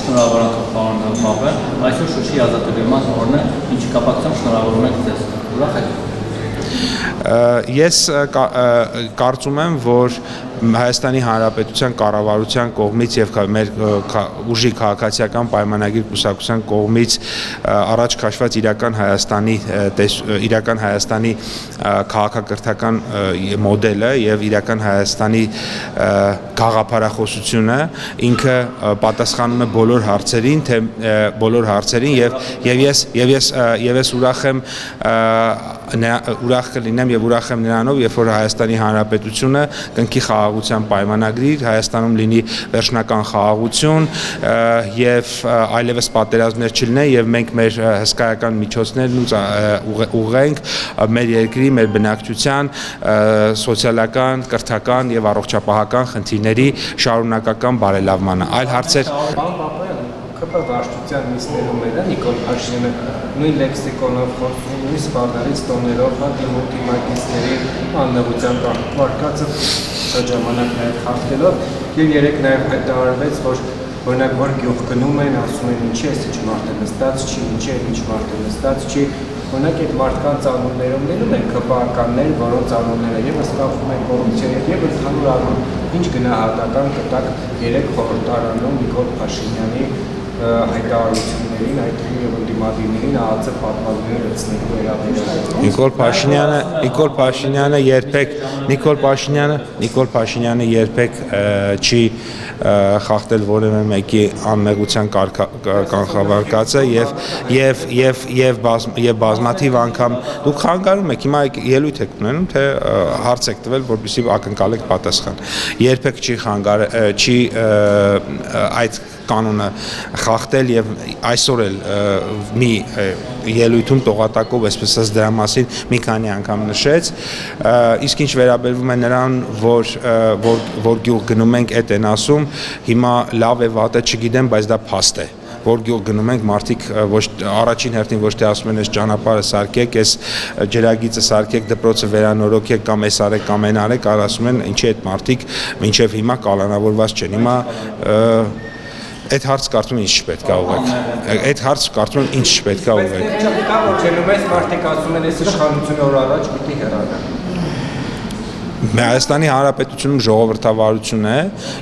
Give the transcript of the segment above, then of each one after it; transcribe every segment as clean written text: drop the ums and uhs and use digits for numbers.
Շնորհավոր ենք պարոն Բաբեր, այսօր Շուշի ազատագրման օրն է, ինչի կապակցությամբ շնորհավորում ենք ձեզ։ Ուրախ եք։ Ես կարծում եմ, որ Հայաստանի Հանրապետության կառավարության կողմից եւ մեր ուժի քաղաքացիական պայմանագիր կուսակցության կողմից առաջ քաշված իրական Հայաստանի քաղաքակրթական մոդելը եւ իրական Հայաստանի գաղափարախոսությունը ինքը պատասխանում է բոլոր հարցերին եւ ես ուրախ կլինեմ եւ ուրախ եմ նրանով, երբ որ Հայաստանի Հանրապետությունը կնքի խաղաղության պայմանագրիր, Հայաստանում լինի վերջնական խաղաղություն եւ այլևս պատերազմներ չլինեն եւ մենք մեր հսկայական միջոցներն ուղղենք մեր երկրի, մեր բնակչության սոցիալական, կրթական եւ առողջապահական խնդիրների շարունակական բարելավմանը։ Այլ հարցեր ԿՊ վարչության նիստերում էր Նիկոլ Փաշինյանը նույն լեքսիկոնով խոսում, նույն սպառնալից տոներով դիմագիստերի աննեղության կարգվածը շրջանակ նաև խախտելով եւ երեք նաև հայտարարվեց, որ օրինակ որ գյուղ գնում են, ասում են ինչի էս ինչ մարդ է նստած չի, ինչի է ինչ մարդ է նստած չի, օրինակ այդ մարդկանց անուններում լինում են ԿՊ-ականներ, որոնց անունները եւս կապվում են կոռուպցիայի եւ ընդհանուր առմամբ ինչ գնահատական կտակ երեք խորհրդարանում Նիկոլ Փաշինյանի հայտարարություններին, այդ եւ դիմադիրներին ԱԱՑ պատմվածքները լցնելու վերաբերյալ Նիկոլ Փաշինյանը երբեք չի խախտել որևէ մեկի անմեղության կանխավարկածը եւ բազմաթիվ անգամ դուք խանգարում եք, հիմա ելույթ եք ունենում, թե հարց եք տվել, որպեսզի ակնկալեք պատասխան։ Երբեք չի այդ կանոնը խախտել եւ այսօր էլ մի ելույթում տողատակով այսպես ասած դրա մասին մի քանի անգամ նշեց, իսկ ինչ վերաբերվում է նրան, որ գյուղ գնում ենք, այդ են ասում, հիմա լավ է վատ է չգիտեմ, բայց դա փաստ է, որ գյուղ գնում ենք, մարդիկ առաջին հերթին ոչ թե ասում են այս ճանապարհը սարքեք, այս ջրագիծը սարքեք, դպրոցը վերանորոգեք կամ այս արեք կամ այն արեք, ասում են ինչի այդ մարդիկ մինչև հիմա կալանավորված չեն։ Հիմա այդ հարց կարծում եմ ինչ պետք է ուղղեք։ Կա որ չենում ես մարդիկ ասում են այս իշխանությունը օր առաջ պիտի հեռանա։ Հայաստանի Հանրապետությունում ժողովրդավարություն է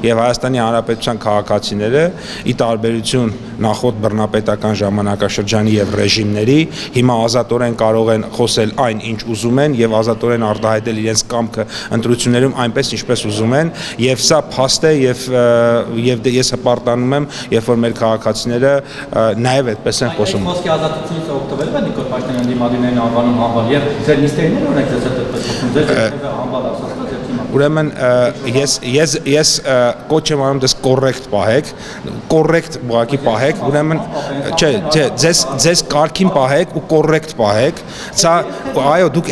եւ Հայաստանի Հանրապետության քաղաքացիները ի տարբերություն նախորդ բռնապետական ժամանակաշրջանի եւ ռեժիմների հիմա ազատորեն կարող են խոսել այն ինչ ուզում են եւ ազատորեն արտահայտել իրենց կամքը ընտրություններում այնպես ինչպես ուզում են եւ սա փաստ է եւ ես հպարտանում եմ երբ որ մեր քաղաքացիները նաեւ այդպես են խոսում։ Խոսքի ազատությունից օգտվել է Նիկոլ Փաշինյանի դիմադիրներին անվանում համբալ եւ ձեր նիստերին օրենք ձեզ այդպես խոսում ձեր համբալ ասած Ուրեմն ես կոչ եմ անում դες կոռեկտ բաղի պահեք, ուրեմն չէ, ձեզ կարգին պահեք ու կոռեկտ պահեք, սա այո դուք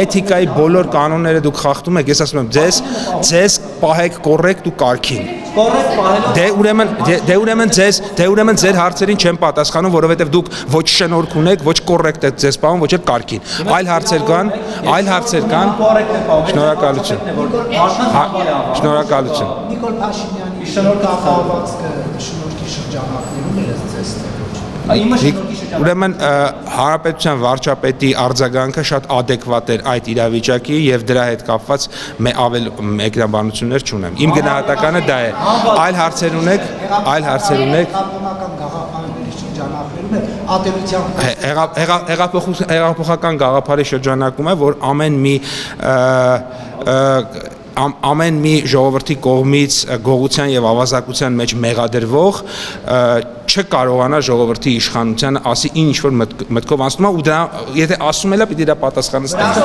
էթիկայի բոլոր կանոնները դուք խախտում եք, ես ասում եմ ձեզ պահեք կոռեկտ ու կարգին։ Դե ուրեմն ձեր հարցերին չեմ պատասխանում, որովհետև դուք ոչ շնորհք ունեք, ոչ կոռեկտ եք ձեզ պահում, ոչ էլ կարգին։ Այլ հարցեր կան։ Շնորհակալություն։ Նիկոլ Փաշինյանի շնորհքի շրջանակներում էր ձեզ Ուրեմն Հանրապետության վարչապետի արձագանքը շատ ադեկվատ էր այդ իրավիճակի եւ դրա հետ կապված ավել մեկնաբանություններ չունեմ։ Իմ գնահատականը դա է։ Այլ հարցեր ունեք։ Հեղափոխական գաղափարի շրջանակում է, որ ամեն մի ժողովրդի կողմից գողության եւ ավազակության մեջ մեղադրվող չկարողանա ժողովրդի իշխանության ասի ինչ որ մտքով անցնում է ու դա եթե ասում էլ է պիտի դա պատասխանը ստանա։